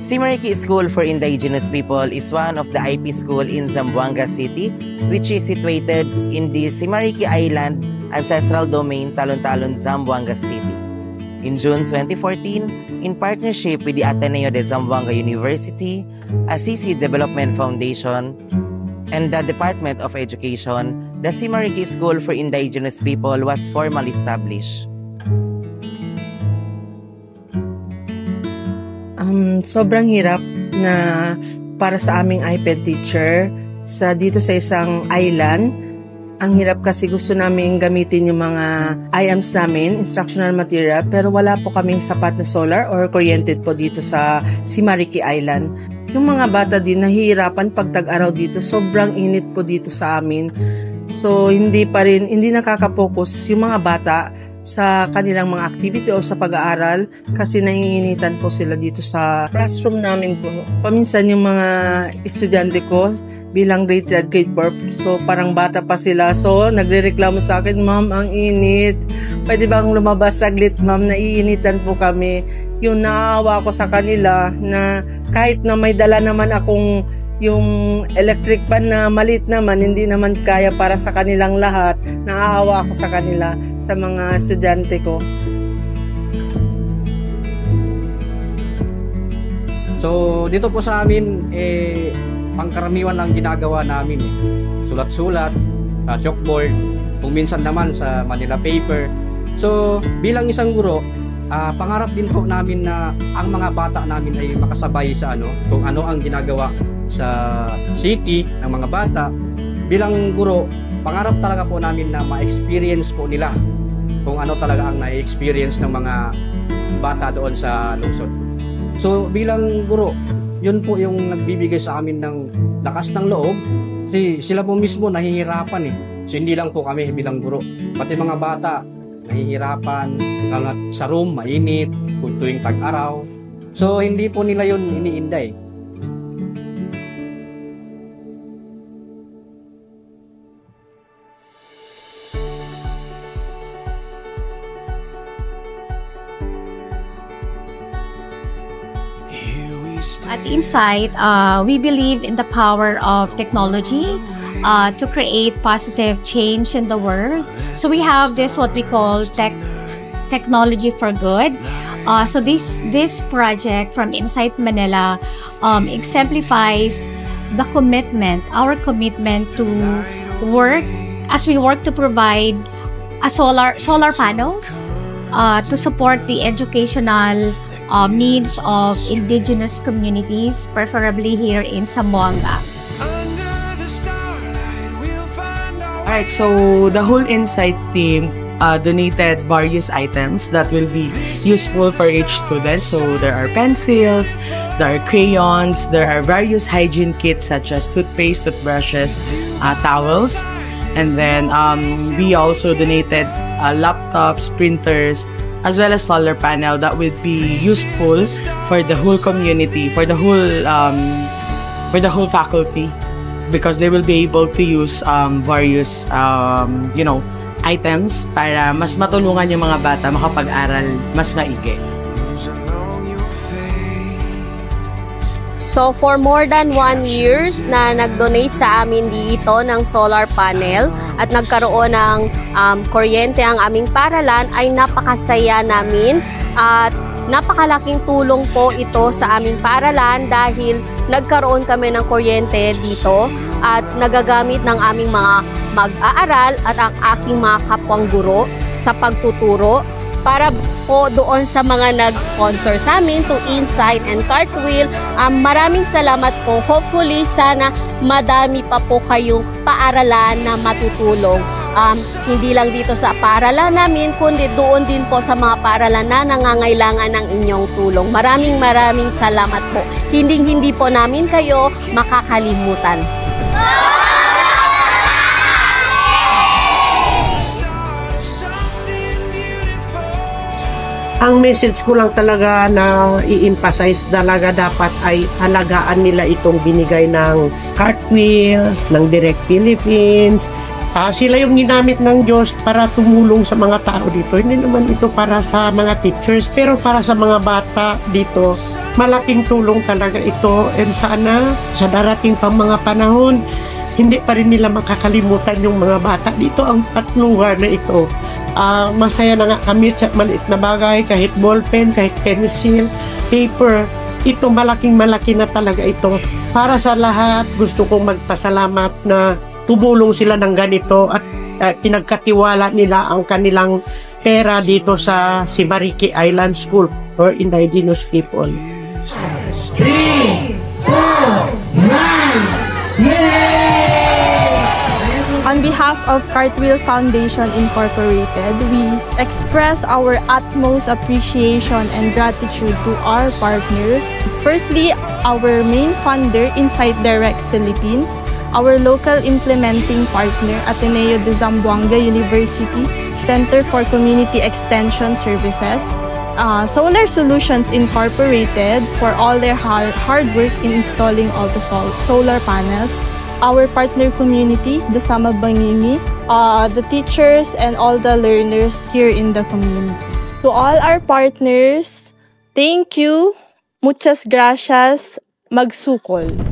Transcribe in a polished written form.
Simariki School for Indigenous People is one of the IP school in Zamboanga City, which is situated in the Simariki Island ancestral domain, Talon-Talon, Zamboanga City. In June 2014, in partnership with the Ateneo de Zamboanga University, Assisi Development Foundation, and the Department of Education, the Simariki School for Indigenous People was formally established. Sobrang hirap na para sa aming iPad teacher dito sa isang island. Ang hirap kasi gusto namin gamitin yung mga IAMs namin, instructional material, pero wala po kaming sapat na solar or kuryente po dito sa Simariki Island. Yung mga bata din nahihirapan pag tag-araw dito, sobrang init po dito sa amin. So hindi nakaka-focus yung mga bata sa kanilang mga activity o sa pag-aaral kasi naiinitan po sila dito sa classroom namin po. Paminsan yung mga estudyante ko bilang grade 3 at grade 4, so parang bata pa sila. So nagrereklamo sa akin, "Ma'am, ang init. Pwede bang lumabas saglit, ma'am? Naiinitan po kami." Yung naawa ko sa kanila na kahit na may dala naman akong yung electric fan na maliit naman, hindi naman kaya para sa kanilang lahat. Naaawa ako sa kanila, sa mga estudyante ko. So, dito po sa amin, pangkaraniwan lang ginagawa namin. Sulat-sulat, chalkboard, kung minsan naman sa Manila paper. So, bilang isang guro, pangarap din po namin na ang mga bata namin ay makasabay sa kung ano ang ginagawa sa city ng mga bata. Bilang guro, pangarap talaga po namin na ma-experience po nila kung ano talaga ang na-experience ng mga bata doon sa lungsod. So bilang guro, yun po yung nagbibigay sa amin ng lakas ng loob kasi sila po mismo nahihirapan So hindi lang po kami bilang guro, pati mga bata nahihirapan sa room, mainit, tuwing tag-araw. So hindi po nila yun iniinday. At Insight, we believe in the power of technology to create positive change in the world. So we have this what we call technology for good. So this project from Insight Manila exemplifies the commitment, our commitment to work as we work to provide solar panels to support the educational needs of indigenous communities, preferably here in Zamboanga. Alright, so the whole Insight team donated various items that will be useful for each student. So there are pencils, there are crayons, there are various hygiene kits such as toothpaste, toothbrushes, towels, and then we also donated laptops, printers, as well as solar panel that would be useful for the whole community, for the whole faculty, because they will be able to use various items para mas matulungan yung mga bata makapag-aral mas maigi. So for more than 1 years na nag-donate sa amin dito ng solar panel at nagkaroon ng kuryente ang aming paaralan, ay napakasaya namin at napakalaking tulong po ito sa aming paaralan dahil nagkaroon kami ng kuryente dito at nagagamit ng aming mga mag-aaral at ang aking mga kapwang guro sa pagtuturo. Para po doon sa mga nag-sponsor sa amin, to Insight and Cartwheel, maraming salamat po. Hopefully, sana madami pa po kayong paaralan na matutulong. Hindi lang dito sa paaralan namin, kundi doon din po sa mga paaralan na nangangailangan ng inyong tulong. Maraming salamat po. Hindi po namin kayo makakalimutan. Ang message ko lang talaga na i-emphasize talaga dapat ay halagaan nila itong binigay ng Cartwheel, ng Direct Philippines, Sila yung ginamit ng Diyos para tumulong sa mga tao dito. Hindi naman ito para sa mga teachers, pero para sa mga bata dito, malaking tulong talaga ito. And sana sa darating pang mga panahon, hindi pa rin nila makakalimutan yung mga bata dito ang lugar na ito. Masaya na nga kami sa maliit na bagay, kahit ballpen, kahit pencil, paper. Ito malaking-malaki na talaga ito. Para sa lahat, gusto kong magpasalamat na tumulong sila ng ganito at pinagkatiwala nila ang kanilang pera dito sa Simariki Island School for Indigenous People. 3, 2, 1, yay! On behalf of Cartwheel Foundation Incorporated, we express our utmost appreciation and gratitude to our partners. Firstly, our main funder, Insight Direct Philippines, our local implementing partner, Ateneo de Zamboanga University, Center for Community Extension Services, Solar Solutions Incorporated for all their hard work in installing all the solar panels, our partner community, the Sama Bangini, the teachers and all the learners here in the community. To all our partners, thank you, muchas gracias, magsukol.